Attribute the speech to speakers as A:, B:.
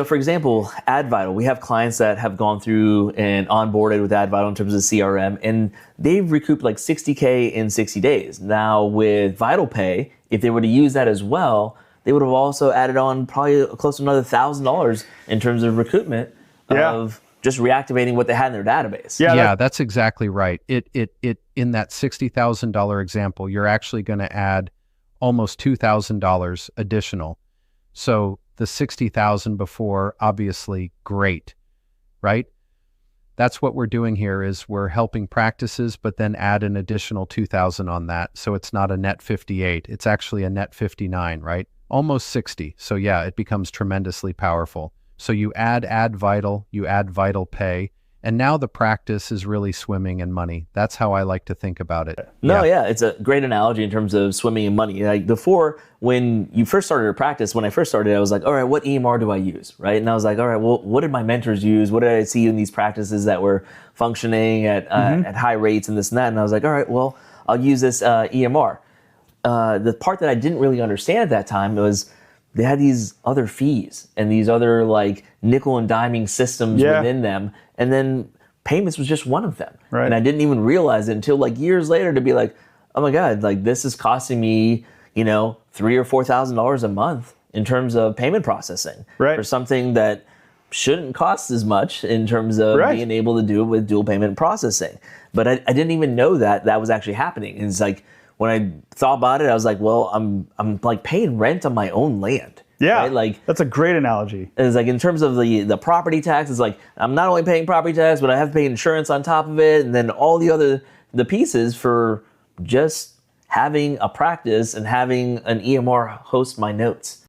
A: For example, AdVital, we have clients that have gone through and onboarded with AdVital in terms of CRM, and they've recouped like 60K in 60 days. Now with VitalPay, if they were to use that as well, they would have also added on probably close to another $1,000 in terms of recoupment of just reactivating what they had in their database.
B: Yeah, that's exactly right. It in that $60,000 example, you're actually going to add almost $2,000 additional. So the 60,000 before, obviously great, right? That's what we're doing here is we're helping practices, but then add an additional 2,000 on that. So it's not a net 58, it's actually a net 59, right? Almost 60. So yeah, it becomes tremendously powerful. So you add AdVital, you add VitalPay, and now the practice is really swimming in money. That's how I like to think about it.
A: It's a great analogy in terms of swimming in money. Like before, when you first started a practice, when I first started, I was like, all right, what EMR do I use, right? And I was like, all right, well, what did my mentors use? What did I see in these practices that were functioning at high rates and this and that? And I was like, all right, well, I'll use this EMR. The part that I didn't really understand at that time was they had these other fees and these other like nickel and diming systems within them. And then payments was just one of them.
C: Right.
A: And I didn't even realize it until like years later to be like, oh my God, like this is costing me, $3,000 or $4,000 a month in terms of payment processing for something that shouldn't cost as much in terms of being able to do it with dual payment processing. But I didn't even know that was actually happening. And it's like, when I thought about it, I was like, well, I'm like paying rent on my own land.
C: Yeah,
A: right? Like
C: that's a great analogy.
A: It's like in terms of the property tax, it's like I'm not only paying property tax, but I have to pay insurance on top of it, and then all the pieces for just having a practice and having an EMR host my notes.